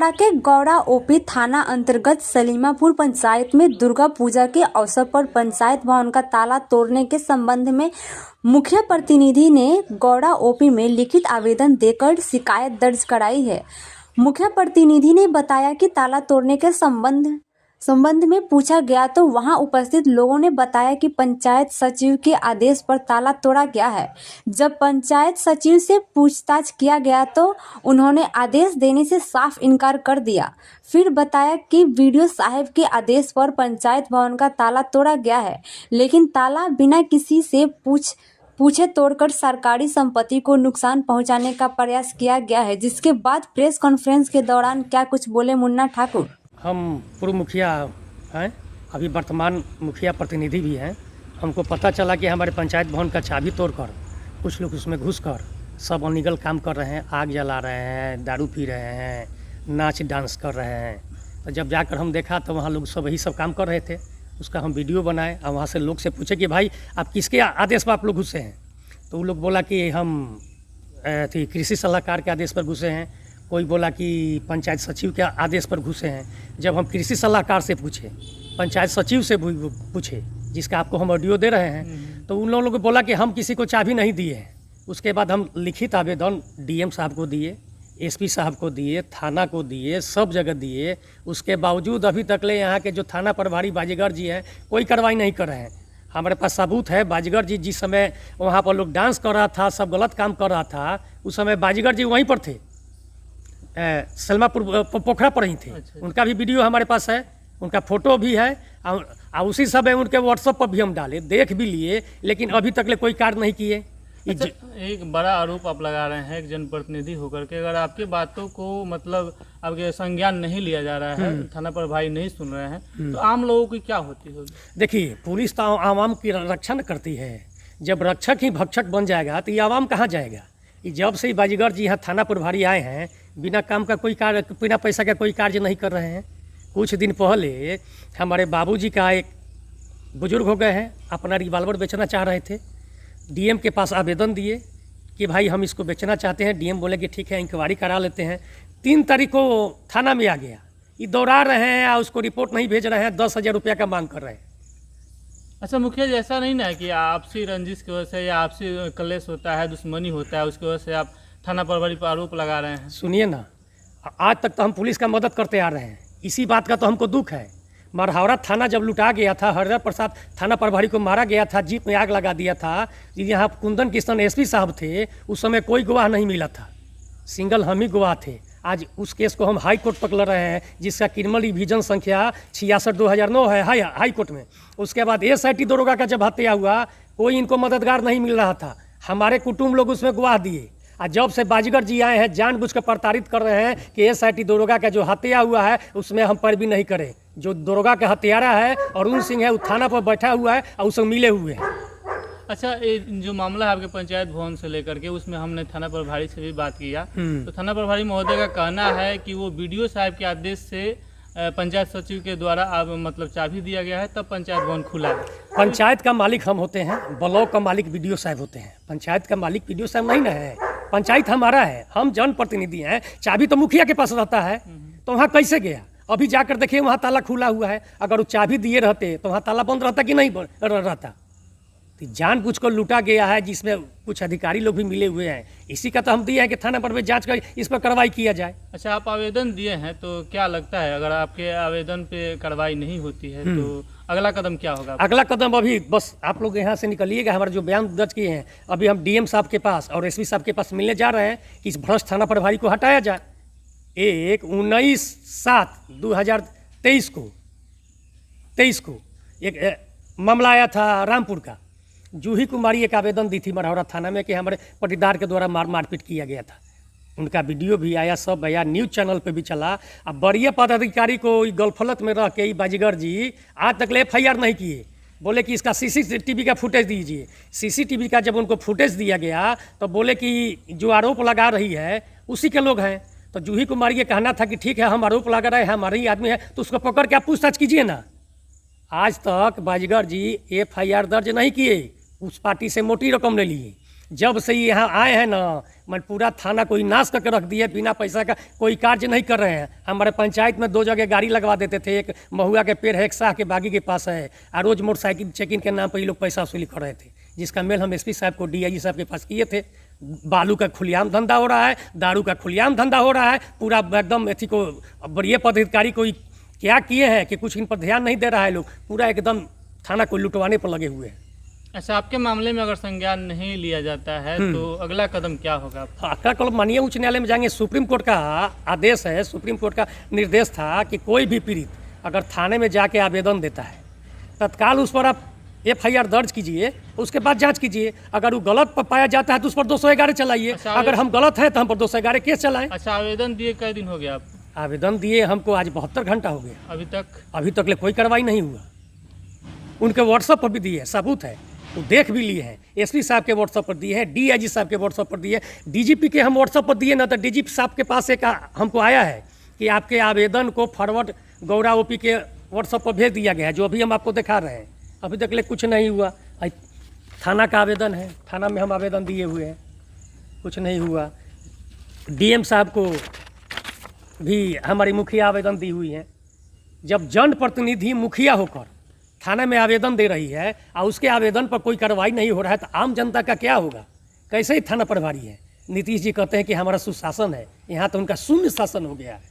छिंदवाड़ा के गौड़ा ओपी थाना अंतर्गत सलीमापुर पंचायत में दुर्गा पूजा के अवसर पर पंचायत भवन का ताला तोड़ने के संबंध में मुखिया प्रतिनिधि ने गौड़ा ओपी में लिखित आवेदन देकर शिकायत दर्ज कराई है। मुखिया प्रतिनिधि ने बताया कि ताला तोड़ने के संबंध में पूछा गया तो वहां उपस्थित लोगों ने बताया कि पंचायत सचिव के आदेश पर ताला तोड़ा गया है। जब पंचायत सचिव से पूछताछ किया गया तो उन्होंने आदेश देने से साफ इनकार कर दिया। फिर बताया कि वीडियो साहब के आदेश पर पंचायत भवन का ताला तोड़ा गया है, लेकिन ताला बिना किसी से पूछे तोड़कर सरकारी संपत्ति को नुकसान पहुंचाने का प्रयास किया गया है। जिसके बाद प्रेस कॉन्फ्रेंस के दौरान क्या कुछ बोले मुन्ना ठाकुर। हम पूर्व मुखिया हैं, अभी वर्तमान मुखिया प्रतिनिधि भी हैं। हमको पता चला कि हमारे पंचायत भवन का चाबी तोड़कर कुछ लोग उसमें घुसकर सब अनलीगल काम कर रहे हैं, आग जला रहे हैं, दारू पी रहे हैं, नाच डांस कर रहे हैं। तो जब जाकर हम देखा तो वहाँ लोग सब यही सब काम कर रहे थे। उसका हम वीडियो बनाए और वहाँ से लोग से पूछे कि भाई आप किसके आदेश पर आप लोग घुसे हैं। तो वो लोग बोला कि हम कृषि सलाहकार के आदेश पर घुसे हैं, कोई बोला कि पंचायत सचिव के आदेश पर घुसे हैं। जब हम कृषि सलाहकार से पूछे, पंचायत सचिव से पूछे, जिसका आपको हम ऑडियो दे रहे हैं, तो उन लोगों को बोला कि हम किसी को चाबी नहीं दिए हैं। उसके बाद हम लिखित आवेदन डीएम साहब को दिए, एसपी साहब को दिए, थाना को दिए, सब जगह दिए। उसके बावजूद अभी तक ले यहाँ के जो थाना प्रभारी बाजीगर जी हैं कोई कार्रवाई नहीं कर रहे हैं। हमारे पास सबूत है, बाजीगर जी जिस समय वहाँ पर लोग डांस कर रहा था, सब गलत काम कर रहा था, उस समय बाजीगर जी वहीं पर थे, सलमापुर पोखरा पर ही थे। उनका भी वीडियो हमारे पास है, उनका फोटो भी है और उसी समय उनके व्हाट्सएप पर भी हम डाले, देख भी लिए, लेकिन अभी तक ले कोई कार्य नहीं किए। अच्छा, एक बड़ा आरोप आप लगा रहे हैं एक जनप्रतिनिधि होकर के, अगर आपकी बातों को मतलब आपके संज्ञान नहीं लिया जा रहा है, थाना पर भाई नहीं सुन रहे हैं, तो आम लोगों की क्या होती होगी? देखिए, पुलिस तो आवाम की रक्षा करती है। जब रक्षक ही भक्षक बन जाएगा तो ये आवाम कहाँ जाएगा। जब से ही बाजीगर जी यहाँ थाना प्रभारी आए हैं, बिना काम का कोई कार्य, बिना पैसा का कोई कार्य नहीं कर रहे हैं। कुछ दिन पहले हमारे बाबूजी का एक बुजुर्ग हो गए हैं, अपना रिवाल्वर बेचना चाह रहे थे। डीएम के पास आवेदन दिए कि भाई हम इसको बेचना चाहते हैं। डीएम बोले कि ठीक है, इंक्वायरी करा लेते हैं। 3 तारीख को थाना में आ गया, ये दौड़ा रहे हैं और उसको रिपोर्ट नहीं भेज रहे हैं, 10,000 रुपया का मांग कर रहे हैं। अच्छा मुखिया जी, ऐसा नहीं ना है कि आपसी रंजिश की वजह से या आपसी कलेश होता है, दुश्मनी होता है, उसकी वजह से आप थाना प्रभारी पर आरोप लगा रहे हैं? सुनिए ना, आज तक तो हम पुलिस का मदद करते आ रहे हैं, इसी बात का तो हमको दुख है। मरहावरा थाना जब लुटा गया था, हरिहर प्रसाद थाना प्रभारी को मारा गया था, जीप में आग लगा दिया था, यहाँ कुंदन किशन एसपी साहब थे, उस समय कोई गवाह नहीं मिला था, सिंगल हम ही गवाह थे। आज उस केस को हम हाई कोर्ट तक लड़ रहे हैं, जिसका क्रिमिनल रिवीजन संख्या 66/2009 है हाई कोर्ट में। उसके बाद SIT दरोगा का जब हत्या हुआ, कोई इनको मददगार नहीं मिल रहा था, हमारे कुटुंब लोग उसमें गवाह दिए। और जब से बाजीगर जी आए हैं, जानबूझकर प्रताड़ित कर रहे हैं कि SIT दरोगा का जो हत्या हुआ है उसमें हम पैरवी नहीं करें। जो दरोगा का हत्यारा है अरुण सिंह है, वो थाना पर बैठा हुआ है और उससे मिले हुए हैं। अच्छा, ये जो मामला है आपके पंचायत भवन से लेकर के, उसमें हमने थाना प्रभारी से भी बात किया, तो थाना प्रभारी महोदय का कहना है कि वो BDO साहब के आदेश से पंचायत सचिव के द्वारा अब मतलब चाबी दिया गया है, तब पंचायत भवन खुला है। पंचायत का मालिक हम होते हैं, ब्लॉक का मालिक BDO साहब होते हैं, पंचायत का मालिक BDO साहब नहीं ना है। पंचायत हमारा है, हम जनप्रतिनिधि हैं। चाबी तो मुखिया के पास रहता है, तो वहाँ कैसे गया? अभी जाकर देखिए, वहाँ ताला खुला हुआ है। अगर वो चाबी दिए रहते तो वहाँ ताला बंद रहता कि नहीं रहता? तो जानबूझकर लूटा गया है, जिसमें कुछ अधिकारी लोग भी मिले हुए हैं। इसी का तो हम दिए हैं कि थाना पर भी जांच कर इस पर कार्रवाई किया जाए। अच्छा, आप आवेदन दिए हैं, तो क्या लगता है अगर आपके आवेदन पे कार्रवाई नहीं होती है तो अगला कदम क्या होगा? अगला कदम अभी बस आप लोग यहाँ से निकलिएगा, हमारा जो बयान दर्ज किए हैं अभी हम डीएम साहब के पास और एसपी साहब के पास मिलने जा रहे हैं कि इस भ्रष्ट थाना प्रभारी को हटाया जाए। 19/7/2023 को एक मामला आया था रामपुर का। जूही कुमारी एक आवेदन दी थी मरहौरा थाना में कि हमारे पटीदार के द्वारा मारपीट किया गया था। उनका वीडियो भी आया, सब आया, न्यूज़ चैनल पे भी चला। अब बड़िया पदाधिकारी को गलफलत में रह के बाजीगर जी आज तक FIR नहीं किए। बोले कि इसका CCTV का फुटेज दीजिए। CCTV का जब उनको फुटेज दिया गया तो बोले कि जो आरोप लगा रही है उसी के लोग हैं। तो जूही कुमारी ये कहना था कि ठीक है, हम आरोप लगा रहे हैं, हमारे ही आदमी है, तो उसको पकड़ के आप पूछताछ कीजिए ना। आज तक बाजीगर जी FIR दर्ज नहीं किए, उस पार्टी से मोटी रकम ले लिए। जब से यहाँ आए हैं ना, मैं पूरा थाना कोई नाश करके रख दिए, बिना पैसा का कोई कार्य नहीं कर रहे हैं। हमारे पंचायत में 2 जगह गाड़ी लगवा देते थे, एक महुआ के पेड़ है, एक शाह के बागी के पास है, और रोज़ मोटरसाइकिल चेकिंग के नाम पर ये लोग पैसा वसूली कर रहे थे, जिसका मेल हम एसपी साहब को, डीआईजी साहब के पास किए थे। बालू का खुलेआम धंधा हो रहा है, दारू का खुलेआम धंधा हो रहा है, पूरा एकदम एथी को बड़े पदाधिकारी कोई क्या किए हैं कि कुछ इन पर ध्यान नहीं दे रहा है, लोग पूरा एकदम थाना को लुटवाने पर लगे हुए हैं। अच्छा, आपके मामले में अगर संज्ञान नहीं लिया जाता है तो अगला कदम क्या होगा? अगला कदम माननीय उच्च न्यायालय में जाएंगे। सुप्रीम कोर्ट का आदेश है, सुप्रीम कोर्ट का निर्देश था कि कोई भी पीड़ित अगर थाने में जाके आवेदन देता है, तत्काल उस पर आप FIR दर्ज कीजिए, उसके बाद जांच कीजिए। अगर वो गलत पाया जाता है तो उस पर 211 चलाइए। अच्छा, अगर हम गलत है तो हम पर 211 केस चलाएं। अच्छा, आवेदन दिए कई दिन हो गया आपको? आवेदन दिए हमको आज 72 घंटा हो गया, अभी तक ले कोई कार्रवाई नहीं हुआ। उनके व्हाट्सएप पर भी दिए है, सबूत है, वो देख भी लिए हैं। एसपी साहब के व्हाट्सएप पर दिए हैं, डीआईजी साहब के व्हाट्सएप पर दिए, डीजीपी के हम व्हाट्सएप पर दिए ना, तो डीजीपी साहब के पास एक हमको आया है कि आपके आवेदन को फॉरवर्ड गौरा ओपी के व्हाट्सएप पर भेज दिया गया है, जो अभी हम आपको दिखा रहे हैं। अभी तक ले कुछ नहीं हुआ। थाना का आवेदन है, थाना में हम आवेदन दिए हुए हैं, कुछ नहीं हुआ। डीएम साहब को भी हमारी मुखिया आवेदन दी हुई है। जब जनप्रतिनिधि मुखिया होकर थाने में आवेदन दे रही है और उसके आवेदन पर कोई कार्रवाई नहीं हो रहा है, तो आम जनता का क्या होगा? कैसे ही थाना प्रभारी है? नीतीश जी कहते हैं कि हमारा सुशासन है, यहाँ तो उनका शून्य शासन हो गया है।